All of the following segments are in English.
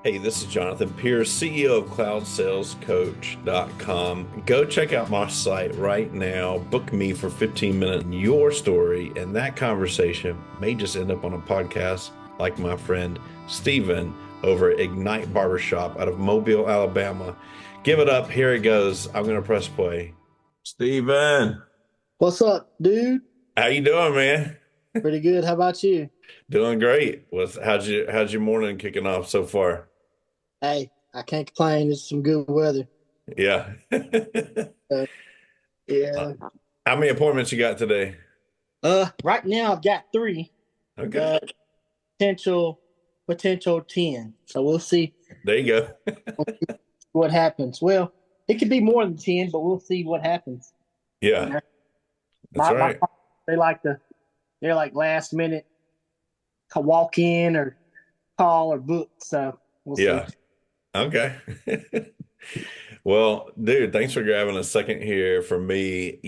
Hey, this is Jonathan Pierce, CEO of CloudSalesCoach.com. Go check out my site right now. Book me for 15 minutes. Your story and that conversation may just end up on a podcast like my friend Steven over at Ignite Barbershop out of Mobile, Alabama. Give it up. Here it goes. I'm going to press play. Steven, What's up, dude? how you doing, man? Pretty good. How about you? Doing great. How's your morning kicking off so far? Hey, I can't complain. It's some good weather. Yeah. Uh, Uh, yeah. How many appointments you got today? Right now I've got three. Okay. Uh, potential 10. So we'll see There you go. what happens. Well, it could be more than 10, but we'll see what happens. You Yeah, know, that's my right. they like to they're like last minute to walk in or call or book. So we'll see. Yeah. Okay. Well, dude, thanks for grabbing a second here for me.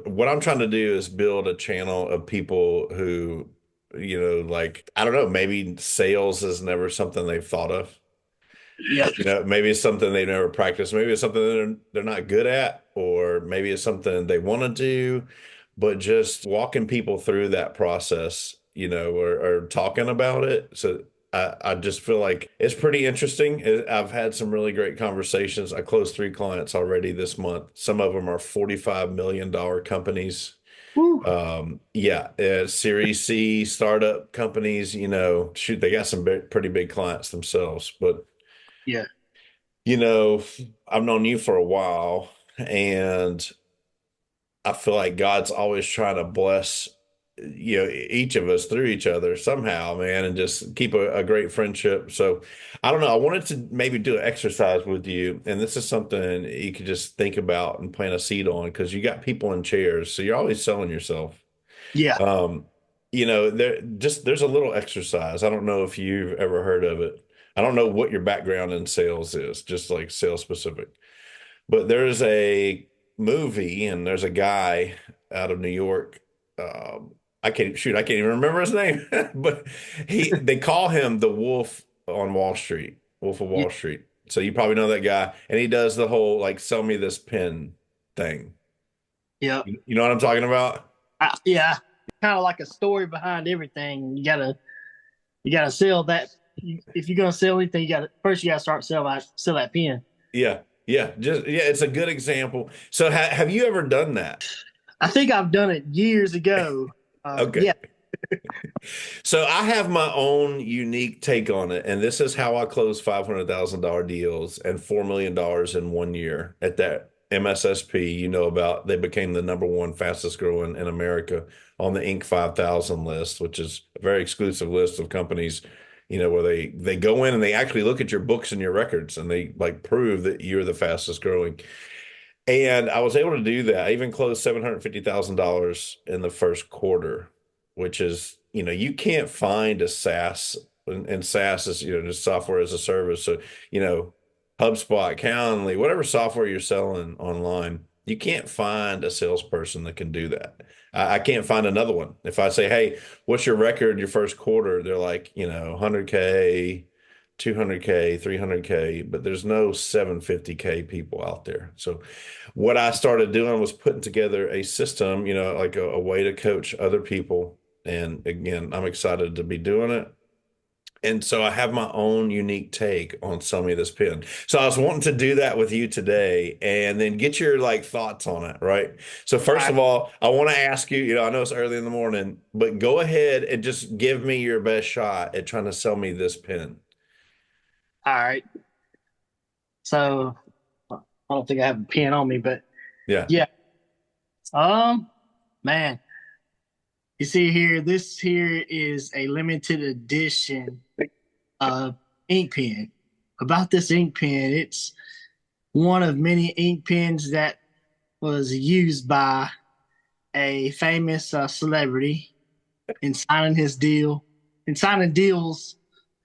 What I'm trying to do is build a channel of people who, like, I don't know, maybe sales is never something they've thought of. Yeah. Maybe it's something they've never practiced. Maybe it's something they're not good at, or maybe it's something they want to do, but just walking people through that process, or talking about it. So I just feel like it's pretty interesting. I've had some really great conversations. I closed three clients already this month. Some of them are $45 million companies. Woo. Yeah, Series C startup companies, shoot, they got some pretty big clients themselves, but Yeah. you know, I've known you for a while, and I feel like God's always trying to bless, each of us through each other somehow, man, and just keep a great friendship. So I don't know. I wanted to maybe do an exercise with you, and this is something you could just think about and plant a seed on because you got people in chairs, so you're always selling yourself. Yeah. Um, there's a little exercise. I don't know if you've ever heard of it. I don't know what your background in sales is, just like sales specific. But there's a movie and there's a guy out of New York. I can't even remember his name, but they call him the Wolf on Wall Street, Wolf of Yeah. Wall Street. So you probably know that guy, and he does the whole like sell me this pen thing. Yeah. You know what I'm talking about? Yeah. Kind of like a story behind everything. You gotta sell that. If you're gonna sell anything, you gotta start sell that pen. Yeah, yeah, it's a good example. So have you ever done that? I think I've done it years ago. Okay. Yeah. So I have my own unique take on it, and this is how I closed $500,000 deals and $4 million in 1 year at that MSSP. You know about they became the number one fastest growing in America on the Inc. 5000 list, which is a very exclusive list of companies, where they go in and they actually look at your books and your records and they like prove that you're the fastest growing. And I was able to do that. I even closed $750,000 in the first quarter, which is, you can't find a SaaS, and SaaS is, just software as a service. So, HubSpot, Calendly, whatever software you're selling online, you can't find a salesperson that can do that. I can't find another one. If I say, hey, what's your record your first quarter? They're like, 100K, 200K, 300K, but there's no 750K people out there. So what I started doing was putting together a system, like a way to coach other people. And again, I'm excited to be doing it. And so I have my own unique take on some of this pen. So I was wanting to do that with you today and then get your like thoughts on it, right? So All first right. of all, I want to ask you, I know it's early in the morning, but go ahead and just give me your best shot at trying to sell me this pen. All right. So I don't think I have a pen on me, but Yeah. yeah. Um, man, you see here, this here is a limited edition ink pen. About this ink pen, it's one of many ink pens that was used by a famous celebrity in signing his deal, in signing deals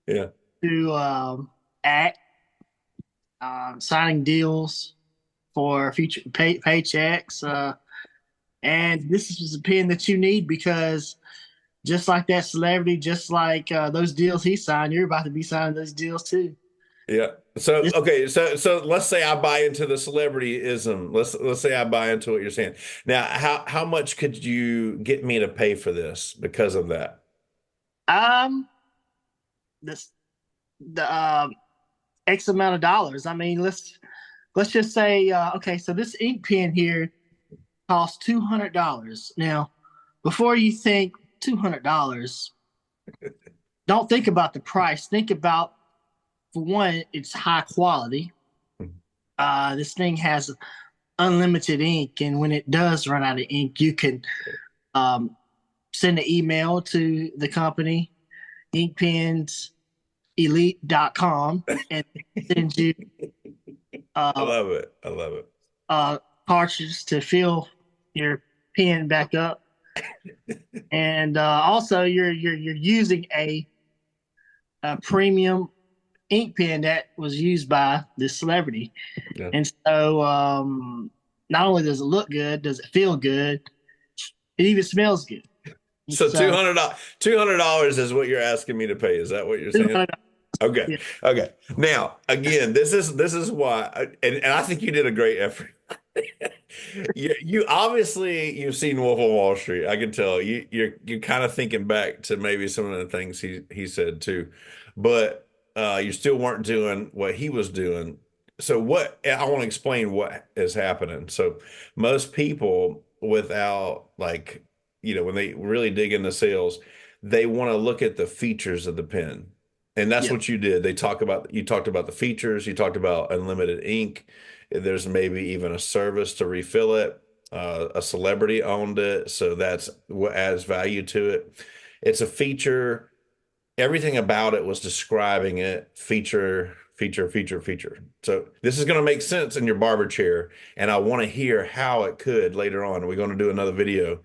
Yeah. to act, signing deals for future paychecks. And this is a pen that you need because just like that celebrity, just like those deals he signed, you're about to be signing those deals too. Yeah. So This, okay, so let's say I buy into the celebrityism. Let's say I buy into what you're saying. Now, how much could you get me to pay for this because of that? um, this the X amount of dollars. I mean, let's just say, okay, so this ink pen here costs $200. Now, before you think $200, don't think about the price. Think about, for one, it's high quality. This thing has unlimited ink, and when it does run out of ink, you can um, send an email to the company, inkpenselite.com, and send you I uh, love it. I love it. cartridge to fill your pen back up. And also, you're using a premium ink pen that was used by this celebrity. Yeah. And so, not only does it look good, does it feel good, it even smells good. And So so, $200 is what you're asking me to pay. Is that what you're saying? Okay. yeah, Okay. Now, again, this is why, and I think you did a great effort. You obviously you've seen Wolf of Wall Street. I can tell you're kind of thinking back to maybe some of the things he said too, but you still weren't doing what he was doing. So what I want to explain what is happening. So most people without like when they really dig into sales, they want to look at the features of the pen. And that's yeah, what you did. You talked about the features, you talked about unlimited ink. There's maybe even a service to refill it. A celebrity owned it, so that's what adds value to it. It's a feature. Everything about it was describing it feature, feature, feature, feature. So this is going to make sense in your barber chair, and I want to hear how it could later on. We're going to do another video.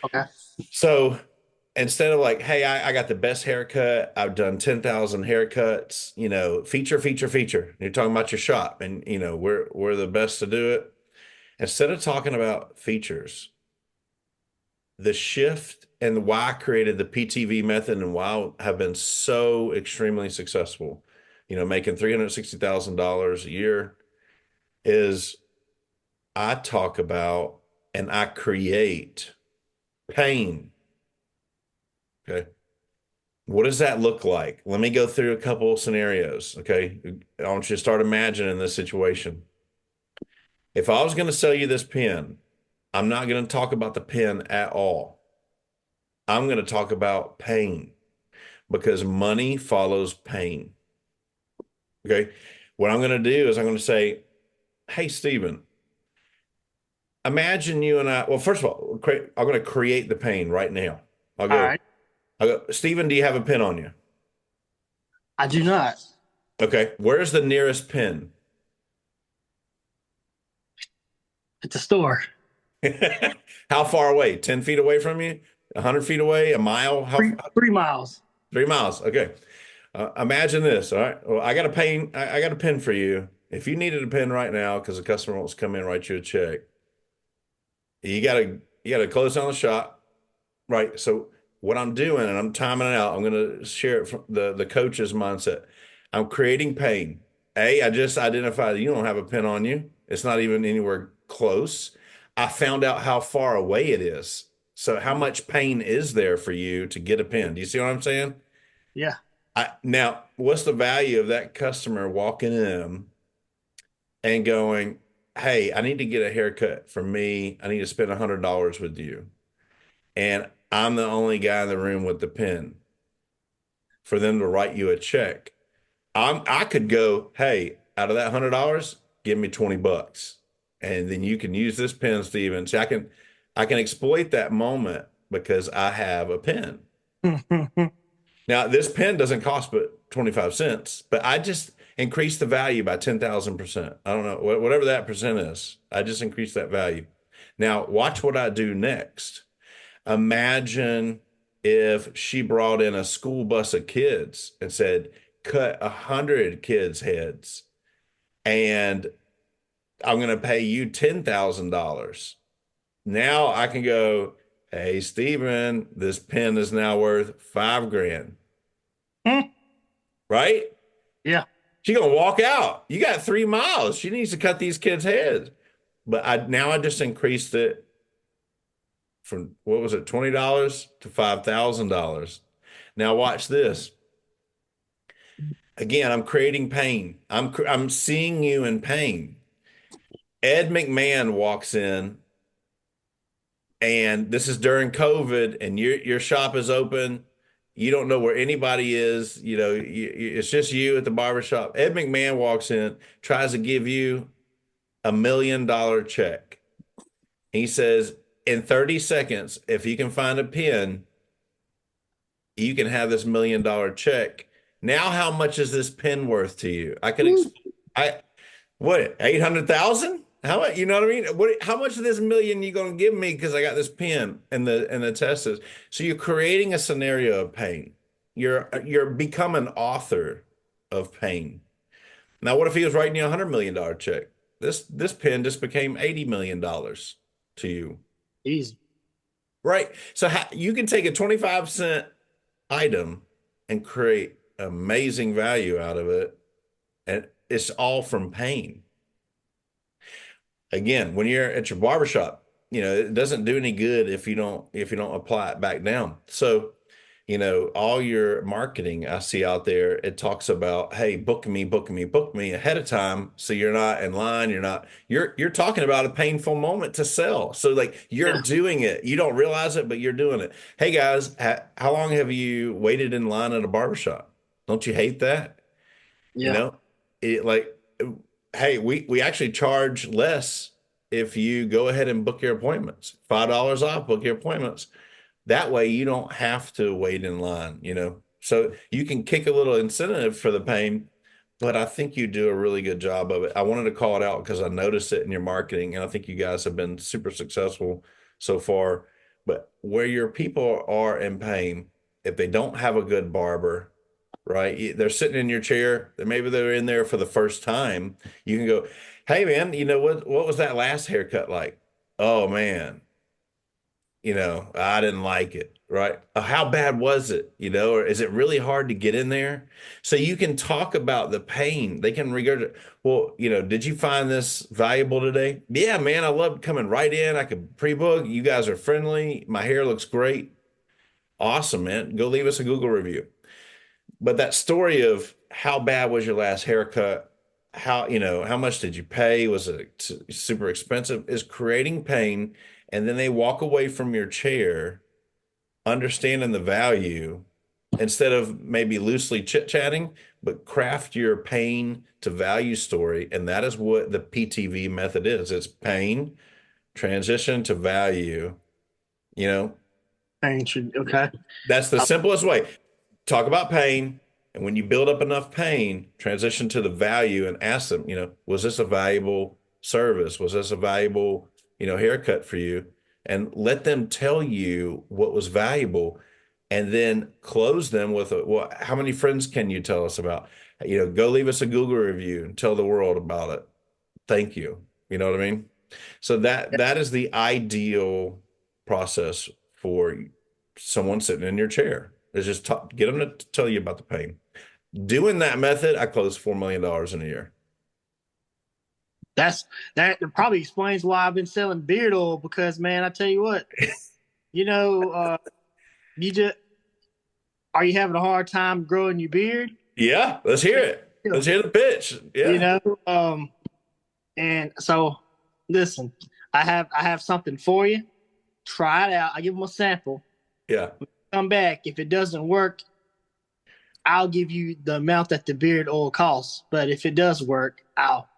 okay, So instead of like, hey, I got the best haircut, I've done 10,000 haircuts, feature, feature, feature. You're talking about your shop and we're the best to do it. Instead of talking about features, the shift and why I created the PTV method and why I have been so extremely successful, making $360,000 a year is I talk about and I create pain. Okay. What does that look like? Let me go through a couple of scenarios. Okay. I want you to start imagining this situation. If I was going to sell you this pen, I'm not going to talk about the pen at all. I'm going to talk about pain because money follows pain. Okay. What I'm going to do is I'm going to say, hey, Stephen, imagine you and I. Well, first of all, I'm going to create the pain right now. I'll all go, right. I'll go, Stephen, do you have a pen on you? I do not. Okay. Where's the nearest pen? At the store, How far away? 10 feet away from you? 100 feet away? A mile? three miles. 3 miles. Okay. Imagine this. All right. Well, I got a pen for you. If you needed a pen right now, because the customer wants to come in and write you a check, you gotta close down the shop. Right. So what I'm doing, and I'm timing it out, I'm gonna share it from the coach's mindset. I'm creating pain. I just identified that you don't have a pen on you. It's not even anywhere close. I found out how far away it is. So how much pain is there for you to get a pen? Do you see what I'm saying? Yeah. Now, what's the value of that customer walking in and going, "Hey, I need to get a haircut for me. I need to spend $100 with you." And I'm the only guy in the room with the pen for them to write you a check. I could go, hey, out of that $100, give me $20. And then you can use this pen, Steven. See, I can exploit that moment because I have a pen. Now, this pen doesn't cost but 25 cents, but I just increased the value by 10,000%. I don't know, whatever that percent is. I just increased that value. Now, watch what I do next. Imagine if she brought in a school bus of kids and said, cut 100 kids' heads, and I'm going to pay you $10,000. Now I can go, hey, Stephen, this pen is now worth 5 grand, right? Yeah. She gonna walk out. You got 3 miles. She needs to cut these kids' heads. But I just increased it from what was it, $20 to $5,000. Now watch this. Again, I'm creating pain. I'm seeing you in pain. Ed McMahon walks in, and this is during COVID, and your shop is open. You don't know where anybody is. It's just you at the barbershop. Ed McMahon walks in, tries to give you $1 million check. He says, in 30 seconds, if you can find a pen, you can have this $1 million check. Now, how much is this pen worth to you? I what 800,000? How much? You know what I mean? How much of this million you gonna give me because I got this pen and the test is. So you're creating a scenario of pain. You're become an author of pain. Now, what if he was writing you $100 million check? This pen just became $80 million to you. Easy. Right. So you can take a 25-cent item and create amazing value out of it. And it's all from pain. Again, when you're at your barbershop, it doesn't do any good if you don't apply it back down. So, all your marketing I see out there, it talks about, hey, book me, book me, book me ahead of time. So you're not in line. You're talking about a painful moment to sell. So like you're Yeah. doing it. You don't realize it, but you're doing it. Hey guys, how long have you waited in line at a barbershop? Don't you hate that? You Yeah. know, it like, hey, we actually charge less if you go ahead and book your appointments. $5 off, book your appointments. That way you don't have to wait in line. So you can kick a little incentive for the pain, but I think you do a really good job of it. I wanted to call it out because I noticed it in your marketing, and I think you guys have been super successful so far. But where your people are in pain, if they don't have a good barber, right? They're sitting in your chair, maybe they're in there for the first time. You can go, hey man, what was that last haircut like? Oh man, I didn't like it, right? How bad was it? Or is it really hard to get in there? So you can talk about the pain. They can regurgitate. Well, did you find this valuable today? Yeah, man, I loved coming right in. I could pre-book. You guys are friendly. My hair looks great. Awesome, man. Go leave us a Google review. But that story of how bad was your last haircut? How much did you pay? Was it super expensive? Is creating pain. And then they walk away from your chair, understanding the value instead of maybe loosely chit-chatting, but craft your pain to value story. And that is what the PTV method is. It's pain, transition to value. You know, Ancient. Okay. that's the simplest way. Talk about pain. And when you build up enough pain, transition to the value and ask them, was this a valuable service? Was this a valuable, haircut for you? And let them tell you what was valuable and then close them with, well, how many friends can you tell us about? Go leave us a Google review and tell the world about it. Thank you. You know what I mean? So that is the ideal process for someone sitting in your chair. Is just get them to tell you about the pain. Doing that method, I closed $4 million in a year. That probably explains why I've been selling beard oil because man, I tell you what, you know, you just are you having a hard time growing your beard? Yeah, let's hear it. Let's hear the pitch. You Yeah, know, and so listen, I have something for you. Try it out. I give them a sample. yeah. Come back. If it doesn't work, I'll give you the amount that the beard oil costs. But if it does work, I'll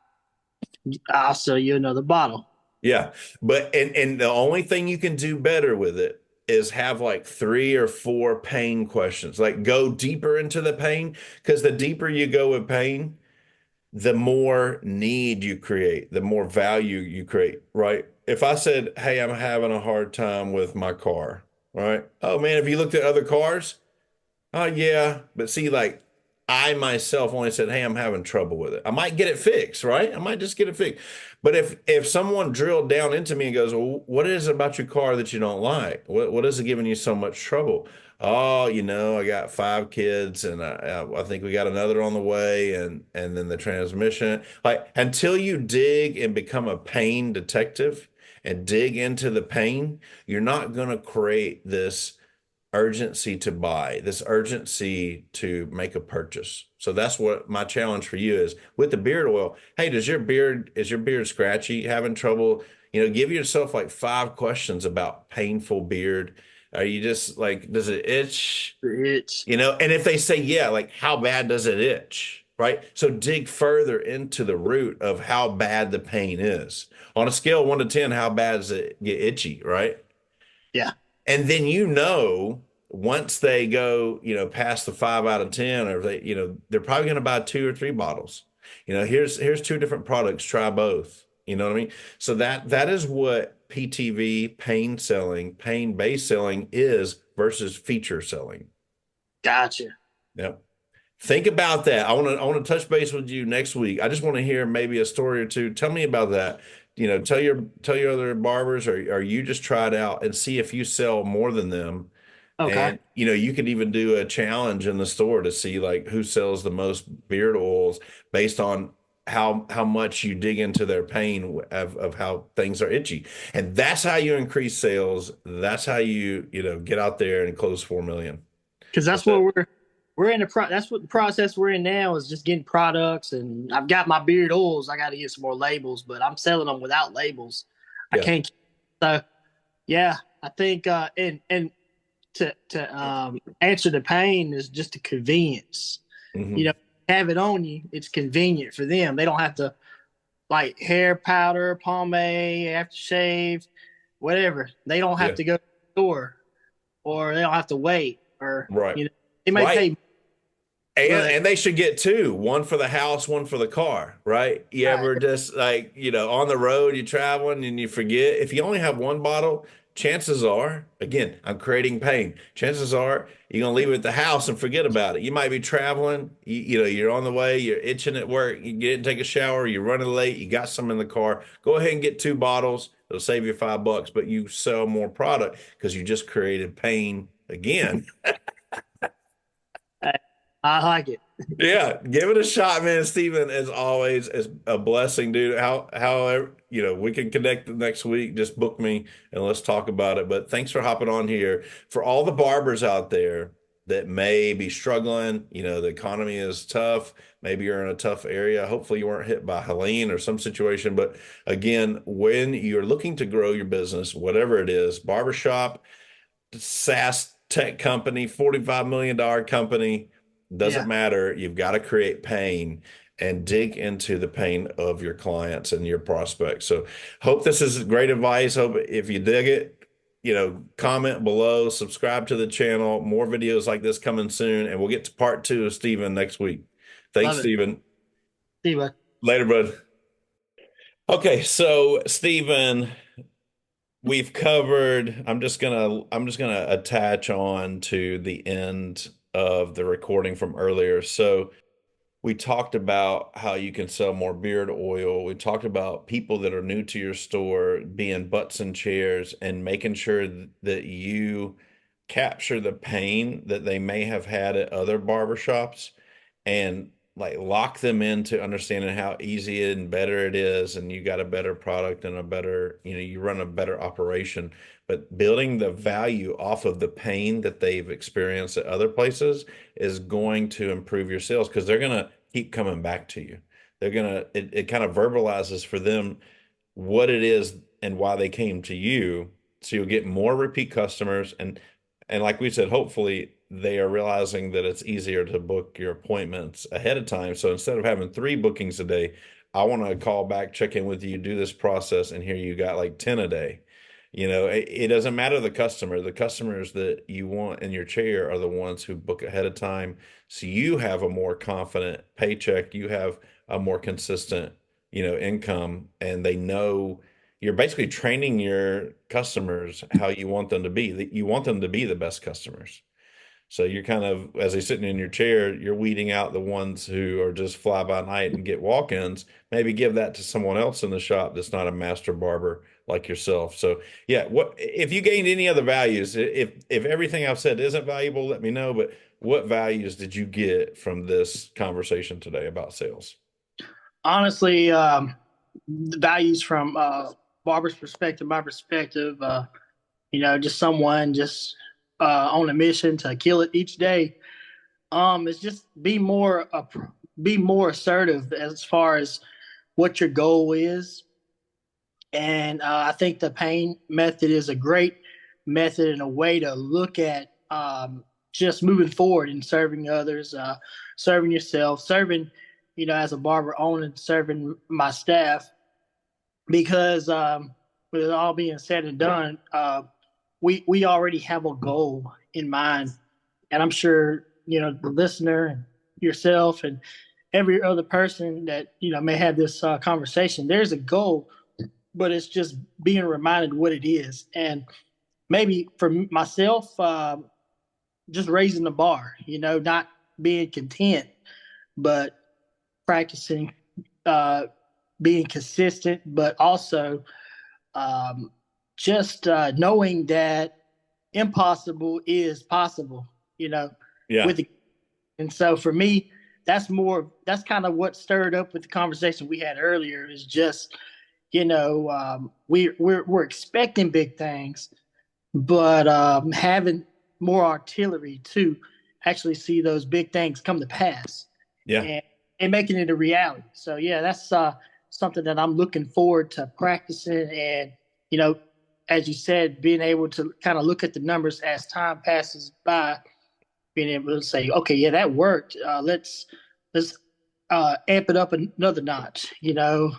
sell you another bottle. Yeah. But and the only thing you can do better with it is have like 3 or 4 pain questions. Like go deeper into the pain because the deeper you go with pain, the more need you create, the more value you create, right? If I said, "Hey, I'm having a hard time with my car," right? Oh man, have you looked at other cars? Oh yeah, but see, like I myself only said, "Hey, I'm having trouble with it." I might get it fixed, right? I might just get it fixed. But if someone drilled down into me and goes, "Well, what is it about your car that you don't like? What is it giving you so much trouble?" Oh, I got 5 kids, and I think we got another on the way, and then the transmission. Like until you dig and become a pain detective and dig into the pain, you're not going to create this urgency to buy, this urgency to make a purchase. So that's what my challenge for you is with the beard oil. Hey, is your beard scratchy, having trouble? Give yourself like 5 questions about painful beard. Are you just like, does it itch? It's And if they say, yeah, like how bad does it itch? Right. So dig further into the root of how bad the pain is. On a scale of 1 to 10, how bad does it get itchy? Right. yeah. And then once they go, past the 5 out of 10, or they're probably going to buy 2 or 3 bottles. Here's 2 different products, try both. You know what I mean? So that is what PTV pain selling, pain-based selling is versus feature selling. Gotcha. Yep. Think about that. I want to touch base with you next week. I just want to hear maybe a story or two. Tell me about that. Tell your other barbers, or you just try it out and see if you sell more than them. Okay. And you could even do a challenge in the store to see like who sells the most beard oils based on how much you dig into their pain of how things are itchy. And that's how you increase sales. That's how you get out there and close 4 million. Because that's That's what it. we're in that's what the process we're in now is just getting products, and I've got my beard oils. I got to get some more labels, but I'm selling them without labels. I Yeah. can't. So yeah, I think and to answer the pain is just a convenience. You Hmm. know, have it on you. It's convenient for them. They don't have to like hair powder, pomade, aftershave, whatever. They don't have Yeah. to go to the store, or they don't have to wait, or Right. they may Right. pay, And but and they should get two, one for the house, one for the car, right? You right, ever just like, on the road, you're traveling and you forget. If you only have 1 bottle, chances are, again, I'm creating pain. Chances are you're gonna leave it at the house and forget about it. You might be traveling, you're on the way, you're itching at work, you get and take a shower, you're running late, you got some in the car. Go ahead and get 2 bottles. It'll save you $5, but you sell more product because you just created pain again. I like it. Yeah, give it a shot, man. Steven, as always, is a blessing, dude. However, we can connect the next week. Just book me and let's talk about it. But thanks for hopping on here. For all the barbers out there that may be struggling, the economy is tough. Maybe you're in a tough area. Hopefully you weren't hit by Helene or some situation. But again, when you're looking to grow your business, whatever it is, barbershop, SaaS tech company, $45 million company, doesn't Yeah, matter. You've got to create pain and dig into the pain of your clients and your prospects. So hope this is great advice. Hope if you dig it, comment below, subscribe to the channel. More videos like this coming soon, and we'll get to part 2 of Steven next week. Thanks, love it. Steven. See you, bud. Later, bud. Okay, so Steven, we've covered, I'm just gonna attach on to the end of the recording from earlier. So we talked about how you can sell more beard oil. We talked about people that are new to your store being butts in chairs and making sure that you capture the pain that they may have had at other barbershops and like lock them into understanding how easy and better it is, and you got a better product and a better, you run a better operation. But building the value off of the pain that they've experienced at other places is going to improve your sales because they're gonna keep coming back to you. It kind of verbalizes for them what it is and why they came to you. So you'll get more repeat customers, and like we said, hopefully they are realizing that it's easier to book your appointments ahead of time. So instead of having 3 bookings a day, I want to call back, check in with you, do this process, and here you got like 10 a day. It doesn't matter the customer. The customers that you want in your chair are the ones who book ahead of time. So you have a more confident paycheck. You have a more consistent, income, and they know you're basically training your customers how you want them to be. You want them to be the best customers. So you're kind of, as they're sitting in your chair, you're weeding out the ones who are just fly by night and get walk-ins. Maybe give that to someone else in the shop that's not a master barber like yourself. So yeah, what if you gained any other values? If everything I've said isn't valuable, let me know. But what values did you get from this conversation today about sales? Honestly, the values from barber's perspective, my perspective, just someone just on a mission to kill it each day. Is just be more assertive as far as what your goal is. And I think the pain method is a great method and a way to look at just moving forward and serving others, serving yourself, serving, as a barber owner, and serving my staff. Because with it all being said and done, we already have a goal in mind, and I'm sure the listener and yourself and every other person that may have this conversation. There's a goal, but it's just being reminded what it is, and maybe for myself, just raising the bar. Not being content, but practicing, being consistent, but also um, just knowing that impossible is possible. You know, Yeah. with the, and so for me, that's kind of what stirred up with the conversation we had earlier. Is just we're expecting big things, but having more artillery to actually see those big things come to pass, Yeah. and making it a reality. So yeah, that's something that I'm looking forward to practicing, and you know, as you said, being able to kind of look at the numbers as time passes by, being able to say, okay, yeah, that worked. Let's amp it up another notch. Yeah.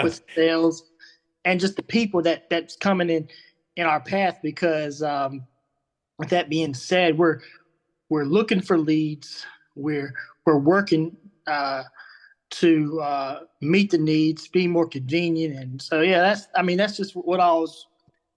With sales and just the people that's coming in our path. Because with that being said, we're looking for leads. We're working to meet the needs, be more convenient, and so yeah, that's just what I was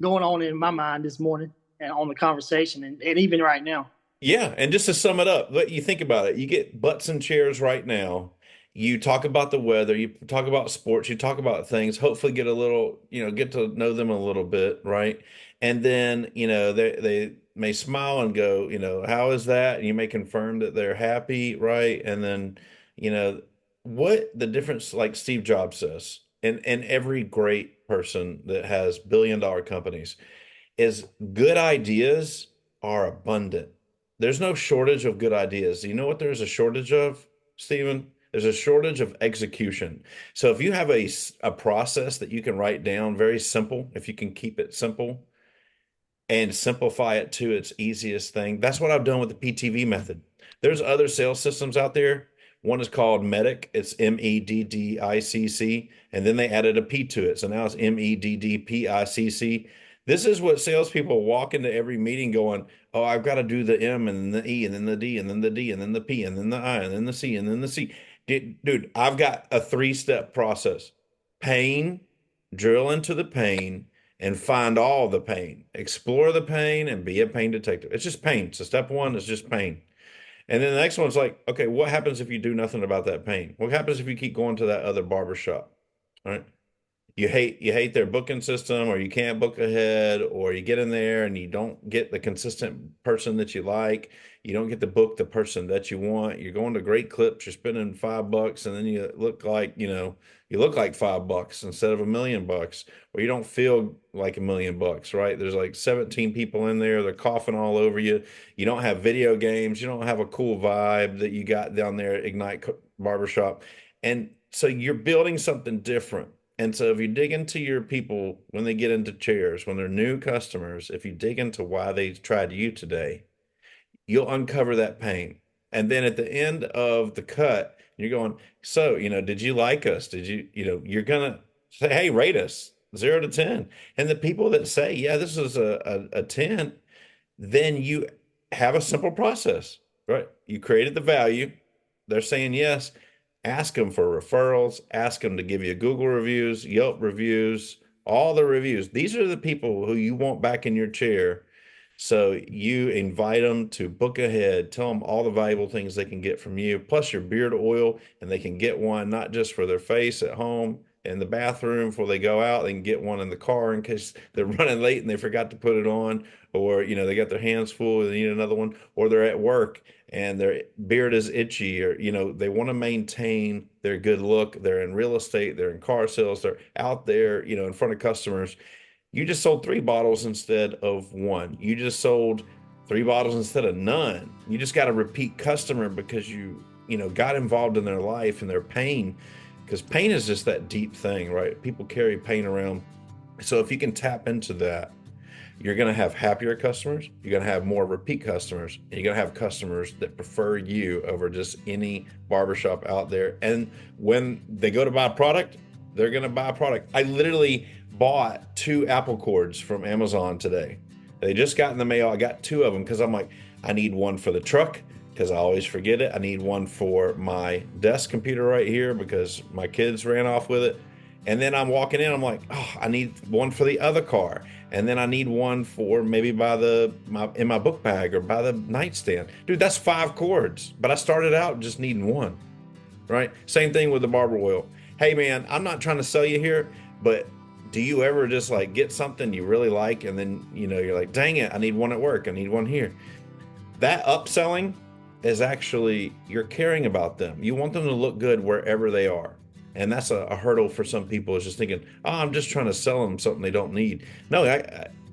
going on in my mind this morning and on the conversation, and even right now. Yeah, and just to sum it up, let you think about it. You get butts and chairs right now. You talk about the weather, you talk about sports, you talk about things, hopefully get a little, get to know them a little bit, right? And then, they may smile and go, how is that? And you may confirm that they're happy, right? And then, you know, what the difference, like Steve Jobs says, and every great person that has billion-dollar companies is good ideas are abundant. There's no shortage of good ideas. You know what there's a shortage of, Stephen? There's a shortage of execution. So if you have a process that you can write down, very simple, if you can keep it simple and simplify it to its easiest thing, that's what I've done with the PTV method. There's other sales systems out there. One is called Meddicc. It's Meddicc, and then they added a P to it. So now it's Meddpicc. This is what salespeople walk into every meeting going, "Oh, I've got to do the M and then the E and then the D and then the D and then the P and then the I and then the C and then the C." Dude, I've got a three-step process. Pain, drill into the pain, and find all the pain. Explore the pain and be a pain detective. It's just pain. So step one is just pain. And then the next one's like, okay, what happens if you do nothing about that pain? What happens if you keep going to that other barber shop? All right. You hate their booking system, or you can't book ahead, or you get in there and you don't get the consistent person that you like. You don't get to book the person that you want. You're going to great clips, you're spending $5, and then you look like $5 instead of $1 million, or you don't feel like $1 million, right? There's like 17 people in there, they're coughing all over you. You don't have video games, you don't have a cool vibe that you got down there at Ignite Barbershop. And so you're building something different. And so if you dig into your people when they get into chairs, when they're new customers, if you dig into why they tried you today, you'll uncover that pain. And then at the end of the cut, you're going, so, did you like us? Did you, you're gonna say, hey, rate us 0 to 10. And the people that say, yeah, this is a 10, then you have a simple process, right? You created the value. They're saying yes. Ask them for referrals. Ask them to give you Google reviews, Yelp reviews, all the reviews. These are the people who you want back in your chair So you invite them to book ahead, tell them all the valuable things they can get from you, plus your beard oil, and they can get one not just for their face at home in the bathroom before they go out. They can get one in the car in case they're running late and they forgot to put it on, or they got their hands full and they need another one, or they're at work and their beard is itchy, or they want to maintain their good look. They're in real estate, they're in car sales, they're out there, in front of customers. You just sold 3 bottles instead of one. You just sold 3 bottles instead of none. You just got a repeat customer because you got involved in their life and their pain, because pain is just that deep thing, right? People carry pain around. So if you can tap into that, you're going to have happier customers. You're going to have more repeat customers. And you're going to have customers that prefer you over just any barbershop out there. And when they go to buy a product, they're going to buy a product. I literally bought 2 Apple cords from Amazon today. They just got in the mail. I got 2 of them because I'm like, I need one for the truck because I always forget it. I need one for my desk computer right here because my kids ran off with it. And then I'm walking in, I'm like, oh, I need one for the other car. And then I need one for maybe in my book bag or by the nightstand. Dude, that's 5 cords. But I started out just needing one, right? Same thing with the barber oil. Hey man, I'm not trying to sell you here, but do you ever just like get something you really like and then you're like, dang it, I need one at work, I need one here? That upselling is actually, you're caring about them. You want them to look good wherever they are. And that's a hurdle for some people, is just thinking, oh, I'm just trying to sell them something they don't need. No,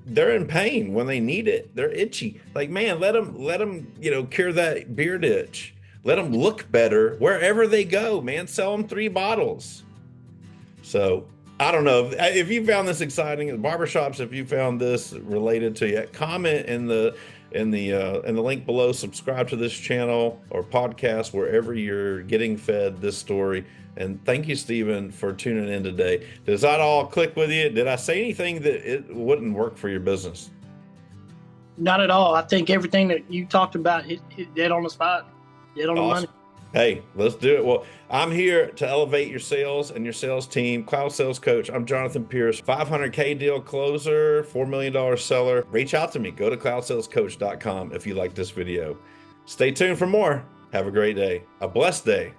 they're in pain when they need it. They're itchy. Like, man, let them cure that beard itch. Let them look better wherever they go, man. Sell them 3 bottles. So I don't know if you found this exciting in barbershops. If you found this related to you, comment in the link below. Subscribe to this channel or podcast wherever you're getting fed this story. And thank you, Stephen, for tuning in today. Does that all click with you? Did I say anything that it wouldn't work for your business? Not at all. I think everything that you talked about hit dead on the spot, dead on the money. Hey, let's do it. Well, I'm here to elevate your sales and your sales team. Cloud Sales Coach. I'm Jonathan Pierce, 500K deal closer, $4 million seller. Reach out to me. Go to cloudsalescoach.com if you like this video. Stay tuned for more. Have a great day. A blessed day.